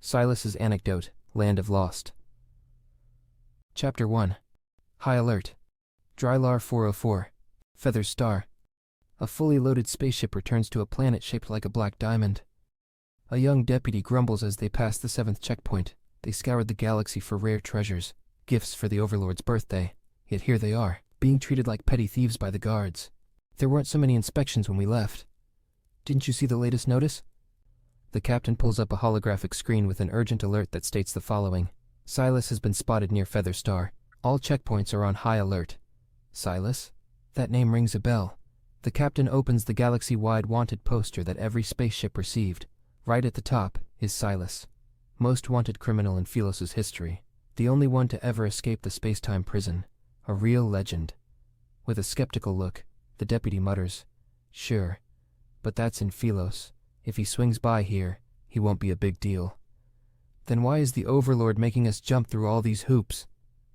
Sylus Anecdote, Land of Lost. Chapter 1. High Alert. Drylar 404. Feather Star. A fully loaded spaceship returns to a planet shaped like a black diamond. A young deputy grumbles as they pass the 7th checkpoint. They scoured the galaxy for rare treasures, gifts for the Overlord's birthday, yet here they are, being treated like petty thieves by the guards. There weren't so many inspections when we left. Didn't you see the latest notice? The captain pulls up a holographic screen with an urgent alert that states the following. Sylus has been spotted near Feather Star. All checkpoints are on high alert. Sylus? That name rings a bell. The captain opens the galaxy-wide wanted poster that every spaceship received. Right at the top is Sylus, most wanted criminal in Sylus' history, the only one to ever escape the space-time prison, a real legend. With a skeptical look, the deputy mutters, "Sure, but that's in Sylus. If he swings by here, he won't be a big deal." Then why is the Overlord making us jump through all these hoops?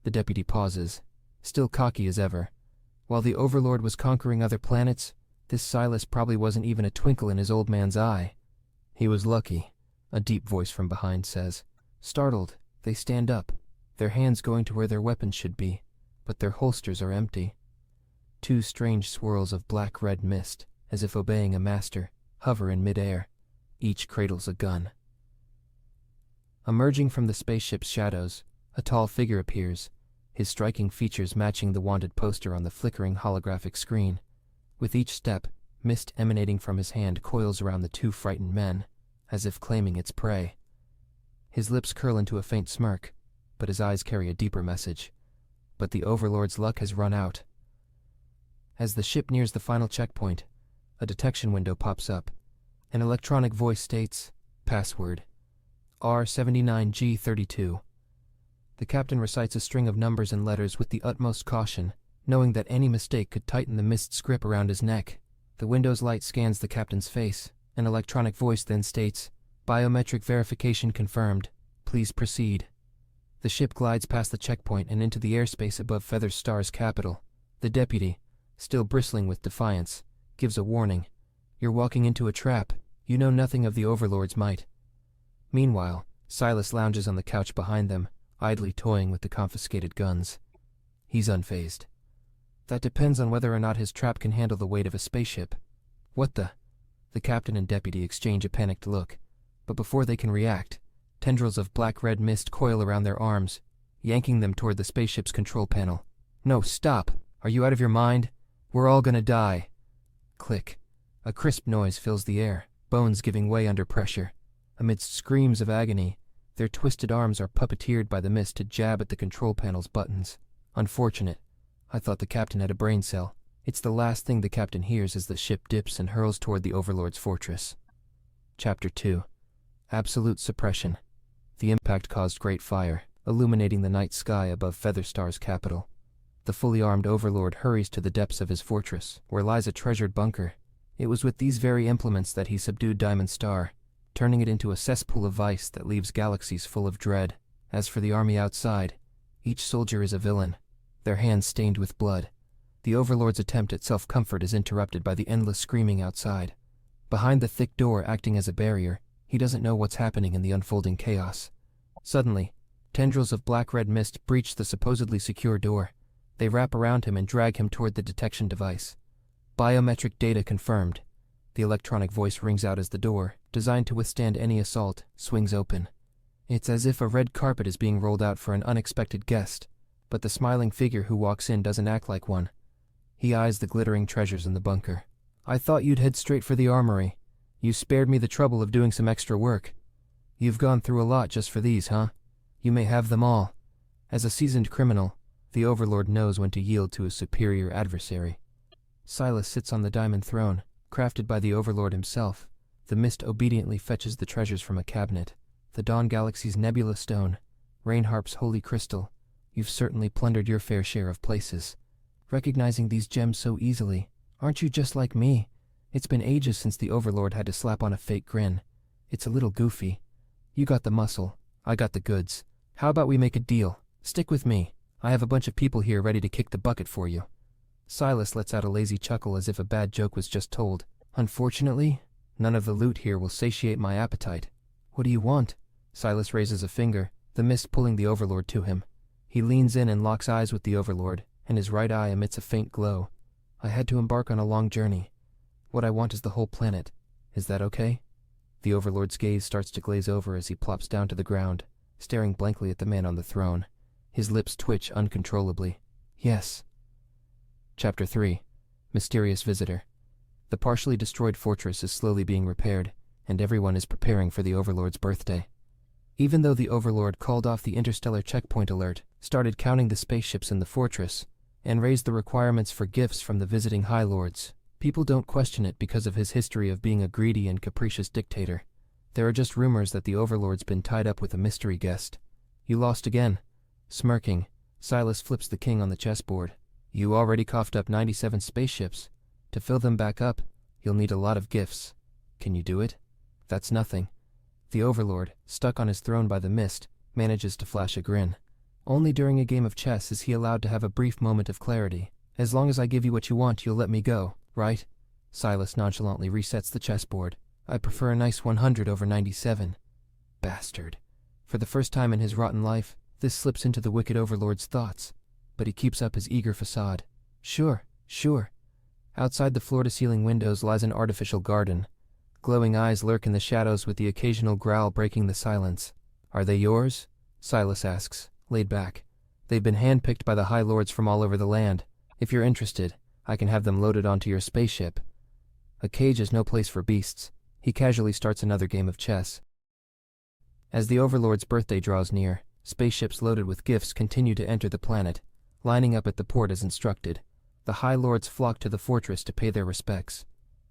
The deputy pauses, still cocky as ever. While the Overlord was conquering other planets, this Sylus probably wasn't even a twinkle in his old man's eye. He was lucky, a deep voice from behind says. Startled, they stand up, their hands going to where their weapons should be, but their holsters are empty. Two strange swirls of black-red mist, as if obeying a master, hover in midair. Each cradles a gun. Emerging from the spaceship's shadows, a tall figure appears, his striking features matching the wanted poster on the flickering holographic screen. With each step, mist emanating from his hand coils around the two frightened men, as if claiming its prey. His lips curl into a faint smirk, but his eyes carry a deeper message. But the Overlord's luck has run out. As the ship nears the final checkpoint, a detection window pops up. An electronic voice states, "Password R79G32. The captain recites a string of numbers and letters with the utmost caution, knowing that any mistake could tighten the mist's grip around his neck. The window's light scans the captain's face. An electronic voice then states, "Biometric verification confirmed. Please proceed." The ship glides past the checkpoint and into the airspace above Feather Star's capital. The deputy, still bristling with defiance, gives a warning. "You're walking into a trap. You know nothing of the Overlord's might." Meanwhile, Sylus lounges on the couch behind them, idly toying with the confiscated guns. He's unfazed. That depends on whether or not his trap can handle the weight of a spaceship. What the? The captain and deputy exchange a panicked look, but before they can react, tendrils of black-red mist coil around their arms, yanking them toward the spaceship's control panel. "No, stop! Are you out of your mind? We're all gonna die!" Click. A crisp noise fills the air, bones giving way under pressure. Amidst screams of agony, their twisted arms are puppeteered by the mist to jab at the control panel's buttons. Unfortunate. I thought the captain had a brain cell. It's the last thing the captain hears as the ship dips and hurls toward the Overlord's fortress. Chapter 2. Absolute Suppression. The impact caused great fire, illuminating the night sky above Feather Star's capital. The fully armed Overlord hurries to the depths of his fortress, where lies a treasured bunker. It was with these very implements that he subdued Diamond Star, turning it into a cesspool of vice that leaves galaxies full of dread. As for the army outside, each soldier is a villain, their hands stained with blood. The Overlord's attempt at self-comfort is interrupted by the endless screaming outside. Behind the thick door acting as a barrier, he doesn't know what's happening in the unfolding chaos. Suddenly, tendrils of black-red mist breach the supposedly secure door. They wrap around him and drag him toward the detection device. Biometric data confirmed. The electronic voice rings out as the door, designed to withstand any assault, swings open. It's as if a red carpet is being rolled out for an unexpected guest, but the smiling figure who walks in doesn't act like one. He eyes the glittering treasures in the bunker. "I thought you'd head straight for the armory. You spared me the trouble of doing some extra work. You've gone through a lot just for these, huh? You may have them all." As a seasoned criminal, the Overlord knows when to yield to his superior adversary. Sylus sits on the diamond throne, crafted by the Overlord himself. The mist obediently fetches the treasures from a cabinet. The Dawn Galaxy's Nebula Stone, Reinharp's Holy Crystal. You've certainly plundered your fair share of places. Recognizing these gems so easily, aren't you just like me? It's been ages since the Overlord had to slap on a fake grin. It's a little goofy. You got the muscle, I got the goods. How about we make a deal? Stick with me. I have a bunch of people here ready to kick the bucket for you. Sylus lets out a lazy chuckle as if a bad joke was just told. Unfortunately, none of the loot here will satiate my appetite. What do you want? Sylus raises a finger, the mist pulling the Overlord to him. He leans in and locks eyes with the Overlord, and his right eye emits a faint glow. I had to embark on a long journey. What I want is the whole planet. Is that okay? The Overlord's gaze starts to glaze over as he plops down to the ground, staring blankly at the man on the throne. His lips twitch uncontrollably. Yes. Chapter 3. Mysterious Visitor. The partially destroyed fortress is slowly being repaired, and everyone is preparing for the Overlord's birthday. Even though the Overlord called off the interstellar checkpoint alert, started counting the spaceships in the fortress, and raised the requirements for gifts from the visiting High Lords, people don't question it because of his history of being a greedy and capricious dictator. There are just rumors that the Overlord's been tied up with a mystery guest. You lost again. Smirking, Sylus flips the king on the chessboard. You already coughed up 97 spaceships. To fill them back up, you'll need a lot of gifts. Can you do it? That's nothing. The Overlord, stuck on his throne by the mist, manages to flash a grin. Only during a game of chess is he allowed to have a brief moment of clarity. As long as I give you what you want, you'll let me go, right? Sylus nonchalantly resets the chessboard. I prefer a nice 100 over 97. Bastard. For the first time in his rotten life, this slips into the wicked Overlord's thoughts, but he keeps up his eager facade. Sure. Outside the floor-to-ceiling windows lies an artificial garden. Glowing eyes lurk in the shadows with the occasional growl breaking the silence. Are they yours? Sylus asks, laid back. They've been handpicked by the High Lords from all over the land. If you're interested, I can have them loaded onto your spaceship. A cage is no place for beasts. He casually starts another game of chess. As the Overlord's birthday draws near, spaceships loaded with gifts continue to enter the planet, lining up at the port as instructed. The High Lords flock to the fortress to pay their respects.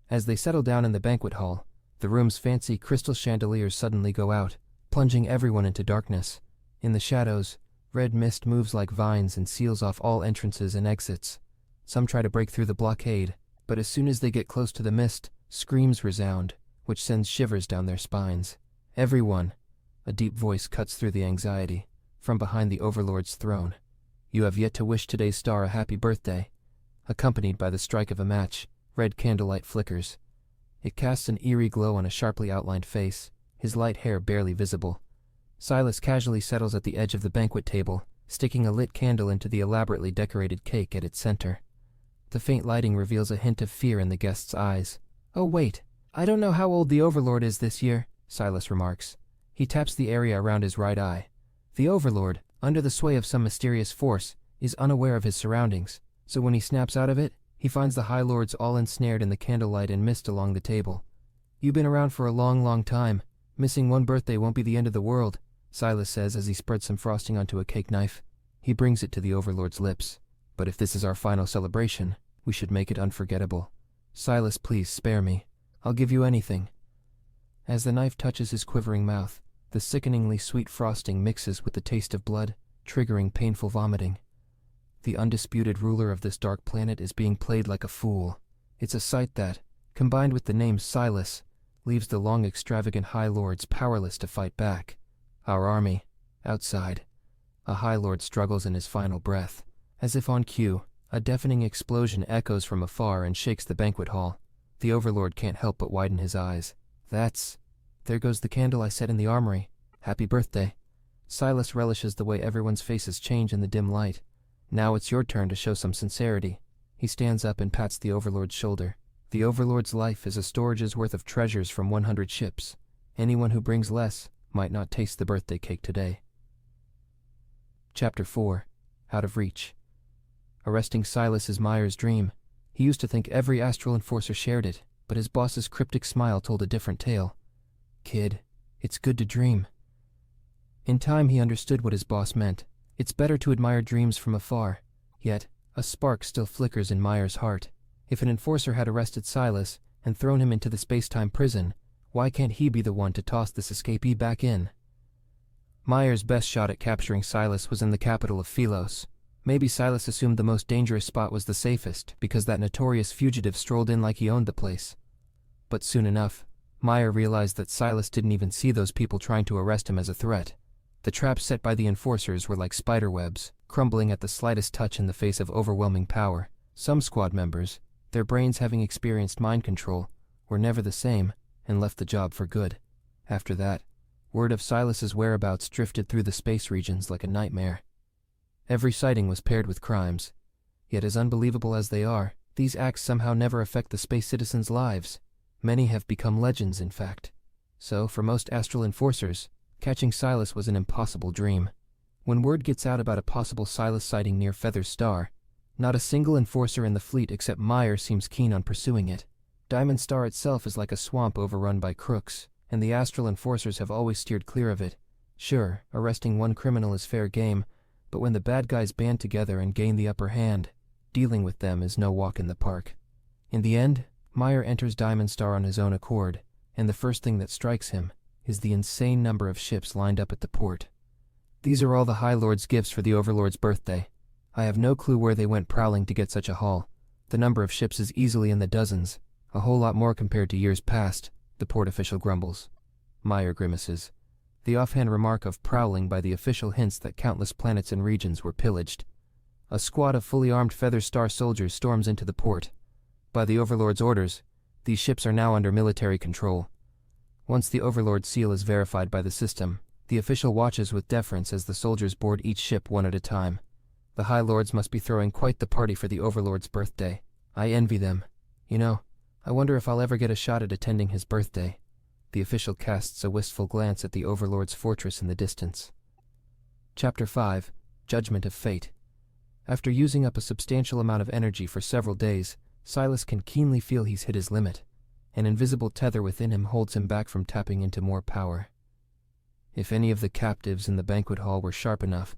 As they settle down in the banquet hall, the room's fancy crystal chandeliers suddenly go out, plunging everyone into darkness. In the shadows, red mist moves like vines and seals off all entrances and exits. Some try to break through the blockade, but as soon as they get close to the mist, screams resound, which sends shivers down their spines. Everyone, a deep voice cuts through the anxiety, from behind the Overlord's throne. You have yet to wish today's star a happy birthday. Accompanied by the strike of a match, red candlelight flickers. It casts an eerie glow on a sharply outlined face, his light hair barely visible. Sylus casually settles at the edge of the banquet table, sticking a lit candle into the elaborately decorated cake at its center. The faint lighting reveals a hint of fear in the guest's eyes. Oh wait, I don't know how old the Overlord is this year, Sylus remarks. He taps the area around his right eye. The Overlord, under the sway of some mysterious force, is unaware of his surroundings, so when he snaps out of it, he finds the High Lords all ensnared in the candlelight and mist along the table. You've been around for a long time. Missing one birthday won't be the end of the world, Sylus says as he spreads some frosting onto a cake knife. He brings it to the Overlord's lips. But if this is our final celebration, we should make it unforgettable. Sylus, please spare me. I'll give you anything. As the knife touches his quivering mouth, the sickeningly sweet frosting mixes with the taste of blood, triggering painful vomiting. The undisputed ruler of this dark planet is being played like a fool. It's a sight that, combined with the name Sylus, leaves the long extravagant High Lords powerless to fight back. Our army, outside. A High Lord struggles in his final breath. As if on cue, a deafening explosion echoes from afar and shakes the banquet hall. The Overlord can't help but widen his eyes. There goes the candle I set in the armory. Happy birthday. Sylus relishes the way everyone's faces change in the dim light. Now it's your turn to show some sincerity. He stands up and pats the Overlord's shoulder. The Overlord's life is a storage's worth of treasures from 100 ships. Anyone who brings less might not taste the birthday cake today. Chapter 4. Out of Reach. Arresting Sylus is Meyer's dream. He used to think every astral enforcer shared it, but his boss's cryptic smile told a different tale. Kid, it's good to dream. In time he understood what his boss meant. It's better to admire dreams from afar. Yet, a spark still flickers in Meyer's heart. If an enforcer had arrested Sylus and thrown him into the space-time prison, why can't he be the one to toss this escapee back in? Meyer's best shot at capturing Sylus was in the capital of Philos. Maybe Sylus assumed the most dangerous spot was the safest because that notorious fugitive strolled in like he owned the place. But soon enough, Meyer realized that Sylus didn't even see those people trying to arrest him as a threat. The traps set by the enforcers were like spiderwebs, crumbling at the slightest touch in the face of overwhelming power. Some squad members, their brains having experienced mind control, were never the same and left the job for good. After that, Word of Sylus's whereabouts drifted through the space regions like a nightmare. Every sighting was paired with crimes. Yet as unbelievable as they are, these acts somehow never affect the space citizens' lives. Many have become legends, in fact. So, for most astral enforcers, catching Sylus was an impossible dream. When word gets out about a possible Sylus sighting near Feather's Star, not a single enforcer in the fleet except Meyer seems keen on pursuing it. Diamond Star itself is like a swamp overrun by crooks, and the astral enforcers have always steered clear of it. Sure, arresting one criminal is fair game, but when the bad guys band together and gain the upper hand, dealing with them is no walk in the park. In the end, Meyer enters Diamond Star on his own accord, and the first thing that strikes him is the insane number of ships lined up at the port. These are all the High Lord's gifts for the Overlord's birthday. I have no clue where they went prowling to get such a haul. The number of ships is easily in the dozens, a whole lot more compared to years past, the port official grumbles. Meyer grimaces. The offhand remark of prowling by the official hints that countless planets and regions were pillaged. A squad of fully armed Feather Star soldiers storms into the port. By the Overlord's orders, these ships are now under military control. Once the Overlord's seal is verified by the system, the official watches with deference as the soldiers board each ship one at a time. The High Lords must be throwing quite the party for the Overlord's birthday. I envy them. You know, I wonder if I'll ever get a shot at attending his birthday. The official casts a wistful glance at the Overlord's fortress in the distance. Chapter 5, Judgment of Fate. After using up a substantial amount of energy for several days, Sylus can keenly feel he's hit his limit. An invisible tether within him holds him back from tapping into more power. If any of the captives in the banquet hall were sharp enough,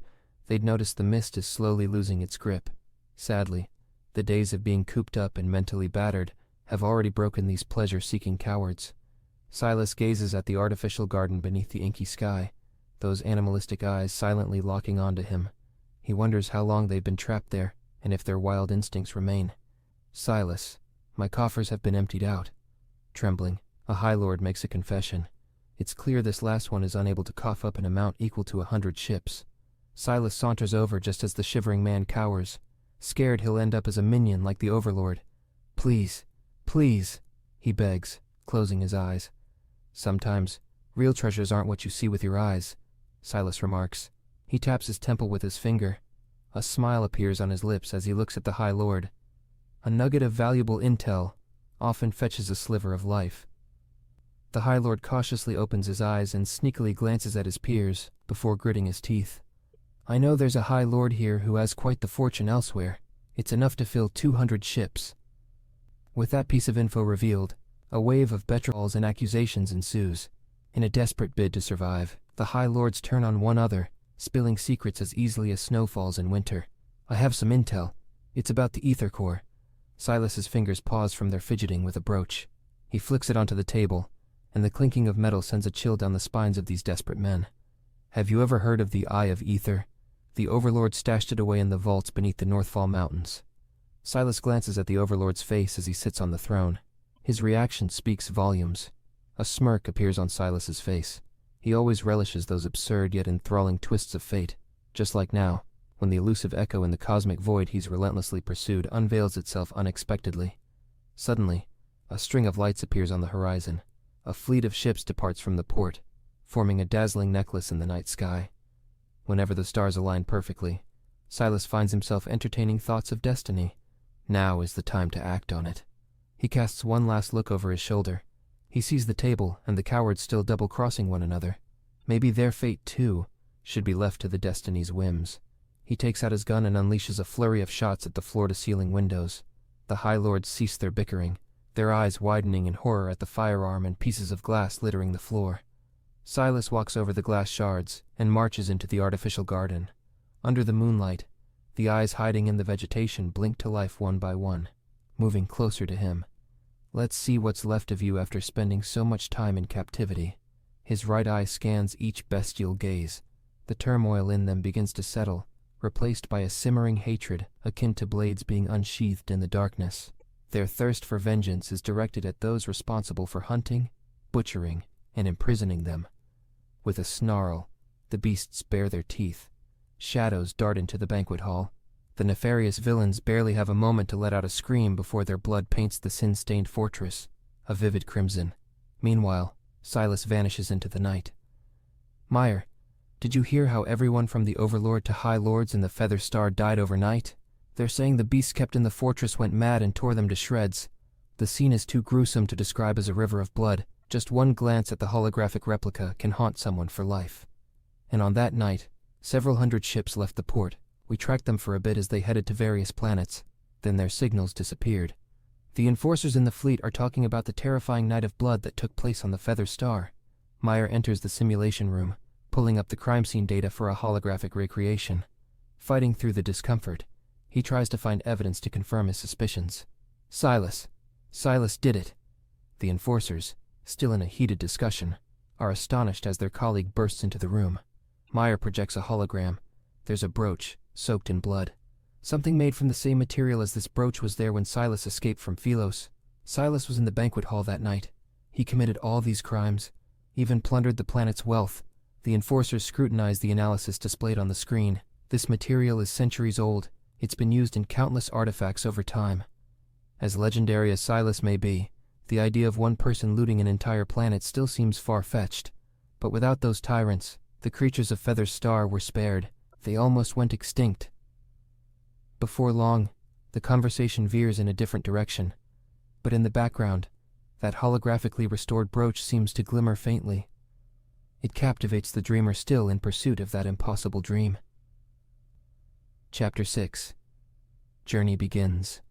they'd notice the mist is slowly losing its grip. Sadly, the days of being cooped up and mentally battered have already broken these pleasure-seeking cowards. Sylus gazes at the artificial garden beneath the inky sky, those animalistic eyes silently locking onto him. He wonders how long they've been trapped there, and if their wild instincts remain. Sylus, my coffers have been emptied out. Trembling, a High Lord makes a confession. It's clear this last one is unable to cough up an amount equal to 100 ships. Sylus saunters over just as the shivering man cowers. Scared he'll end up as a minion like the Overlord. Please, please, he begs, closing his eyes. Sometimes, real treasures aren't what you see with your eyes, Sylus remarks. He taps his temple with his finger. A smile appears on his lips as he looks at the High Lord. A nugget of valuable intel often fetches a sliver of life. The High Lord cautiously opens his eyes and sneakily glances at his peers before gritting his teeth. I know there's a High Lord here who has quite the fortune elsewhere. It's enough to fill 200 ships. With that piece of info revealed, a wave of betrayals and accusations ensues. In a desperate bid to survive, the High Lords turn on one another, spilling secrets as easily as snow falls in winter. I have some intel. It's about the ether core. Sylus's fingers pause from their fidgeting with a brooch. He flicks it onto the table, and the clinking of metal sends a chill down the spines of these desperate men. Have you ever heard of the Eye of Ether? The Overlord stashed it away in the vaults beneath the Northfall Mountains. Sylus glances at the Overlord's face as he sits on the throne. His reaction speaks volumes. A smirk appears on Sylus's face. He always relishes those absurd yet enthralling twists of fate, just like now, when the elusive echo in the cosmic void he's relentlessly pursued unveils itself unexpectedly. Suddenly, a string of lights appears on the horizon. A fleet of ships departs from the port, forming a dazzling necklace in the night sky. Whenever the stars align perfectly, Sylus finds himself entertaining thoughts of destiny. Now is the time to act on it. He casts one last look over his shoulder. He sees the table and the cowards still double-crossing one another. Maybe their fate, too, should be left to the destiny's whims. He takes out his gun and unleashes a flurry of shots at the floor-to-ceiling windows. The High Lords cease their bickering, their eyes widening in horror at the firearm and pieces of glass littering the floor. Sylus walks over the glass shards and marches into the artificial garden. Under the moonlight, the eyes hiding in the vegetation blink to life one by one, moving closer to him. Let's see what's left of you after spending so much time in captivity. His right eye scans each bestial gaze. The turmoil in them begins to settle, replaced by a simmering hatred akin to blades being unsheathed in the darkness. Their thirst for vengeance is directed at those responsible for hunting, butchering, and imprisoning them. With a snarl, the beasts bare their teeth. Shadows dart into the banquet hall. The nefarious villains barely have a moment to let out a scream before their blood paints the sin-stained fortress a vivid crimson. Meanwhile, Sylus vanishes into the night. Meyer, did you hear how everyone from the Overlord to High Lords in the Feather Star died overnight? They're saying the beasts kept in the fortress went mad and tore them to shreds. The scene is too gruesome to describe as a river of blood. Just one glance at the holographic replica can haunt someone for life. And on that night, several hundred ships left the port. We tracked them for a bit as they headed to various planets. Then their signals disappeared. The enforcers in the fleet are talking about the terrifying night of blood that took place on the Feather Star. Meyer enters the simulation room, pulling up the crime scene data for a holographic recreation. Fighting through the discomfort, he tries to find evidence to confirm his suspicions. Sylus did it. The enforcers, still in a heated discussion, are astonished as their colleague bursts into the room. Meyer projects a hologram. There's a brooch, soaked in blood. Something made from the same material as this brooch was there when Sylus escaped from Philos. Sylus was in the banquet hall that night. He committed all these crimes, even plundered the planet's wealth. The enforcers scrutinize the analysis displayed on the screen. This material is centuries old. It's been used in countless artifacts over time. As legendary as Sylus may be, the idea of one person looting an entire planet still seems far-fetched. But without those tyrants, the creatures of Feather Star were spared. They almost went extinct. Before long, the conversation veers in a different direction. But in the background, that holographically restored brooch seems to glimmer faintly. It captivates the dreamer still in pursuit of that impossible dream. Chapter 6. Journey begins.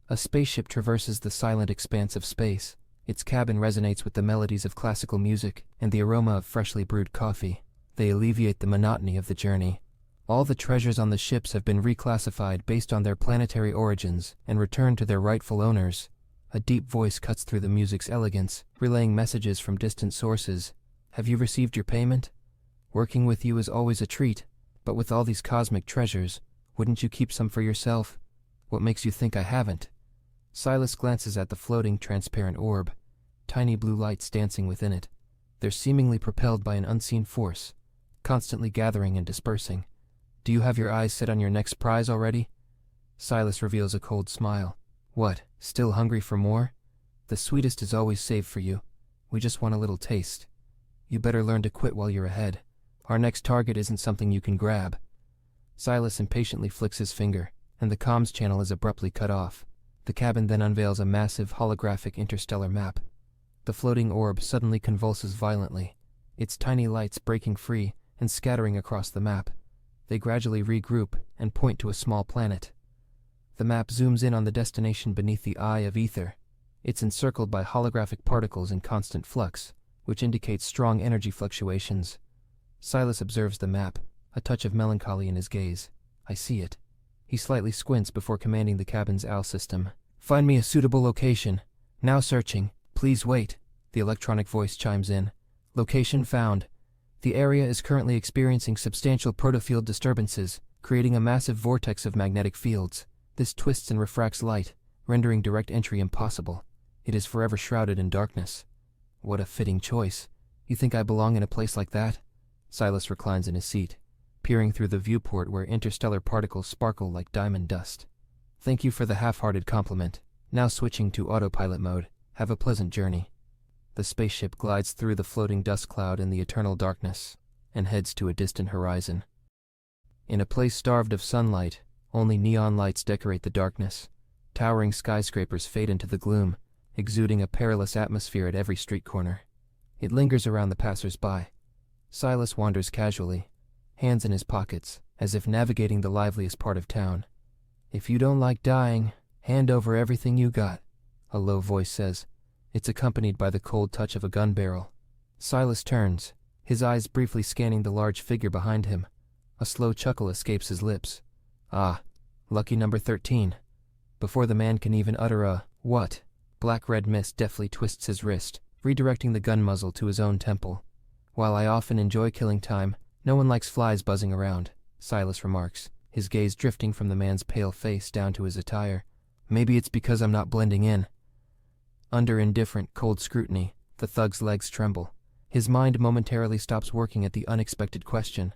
A spaceship traverses the silent expanse of space. Its cabin resonates with the melodies of classical music and the aroma of freshly brewed coffee. They alleviate the monotony of the journey. All the treasures on the ships have been reclassified based on their planetary origins and returned to their rightful owners. A deep voice cuts through the music's elegance, relaying messages from distant sources. Have you received your payment? Working with you is always a treat, but with all these cosmic treasures, wouldn't you keep some for yourself? What makes you think I haven't? Sylus glances at the floating, transparent orb, tiny blue lights dancing within it. They're seemingly propelled by an unseen force, constantly gathering and dispersing. Do you have your eyes set on your next prize already? Sylus reveals a cold smile. What, still hungry for more? The sweetest is always saved for you. We just want a little taste. You better learn to quit while you're ahead. Our next target isn't something you can grab. Sylus impatiently flicks his finger, and the comms channel is abruptly cut off. The cabin then unveils a massive holographic interstellar map. The floating orb suddenly convulses violently, its tiny lights breaking free and scattering across the map. They gradually regroup and point to a small planet. The map zooms in on the destination beneath the eye of ether. It's encircled by holographic particles in constant flux, which indicates strong energy fluctuations. Sylus observes the map, a touch of melancholy in his gaze. I see it. He slightly squints before commanding the cabin's OWL system. Find me a suitable location. Now searching. Please wait. The electronic voice chimes in. Location found. The area is currently experiencing substantial protofield disturbances, creating a massive vortex of magnetic fields. This twists and refracts light, rendering direct entry impossible. It is forever shrouded in darkness. What a fitting choice. You think I belong in a place like that? Sylus reclines in his seat, peering through the viewport where interstellar particles sparkle like diamond dust. Thank you for the half-hearted compliment. Now switching to autopilot mode. Have a pleasant journey. The spaceship glides through the floating dust cloud in the eternal darkness and heads to a distant horizon. In a place starved of sunlight, only neon lights decorate the darkness. Towering skyscrapers fade into the gloom, exuding a perilous atmosphere at every street corner. It lingers around the passers-by. Sylus wanders casually, hands in his pockets, as if navigating the liveliest part of town. If you don't like dying, hand over everything you got, a low voice says. It's accompanied by the cold touch of a gun barrel. Sylus turns, his eyes briefly scanning the large figure behind him. A slow chuckle escapes his lips. Ah, lucky number 13. Before the man can even utter a, what? Black-red mist deftly twists his wrist, redirecting the gun muzzle to his own temple. While I often enjoy killing time, no one likes flies buzzing around, Sylus remarks, his gaze drifting from the man's pale face down to his attire. Maybe it's because I'm not blending in. Under indifferent, cold scrutiny, the thug's legs tremble. His mind momentarily stops working at the unexpected question.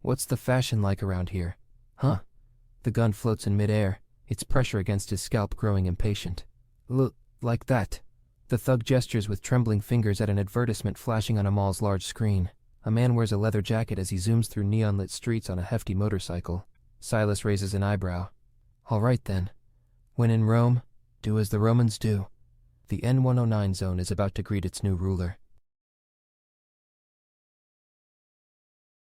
What's the fashion like around here? Huh? The gun floats in midair, its pressure against his scalp growing impatient. Like that. The thug gestures with trembling fingers at an advertisement flashing on a mall's large screen. A man wears a leather jacket as he zooms through neon-lit streets on a hefty motorcycle. Sylus raises an eyebrow. All right then. When in Rome, do as the Romans do. The N109 zone is about to greet its new ruler.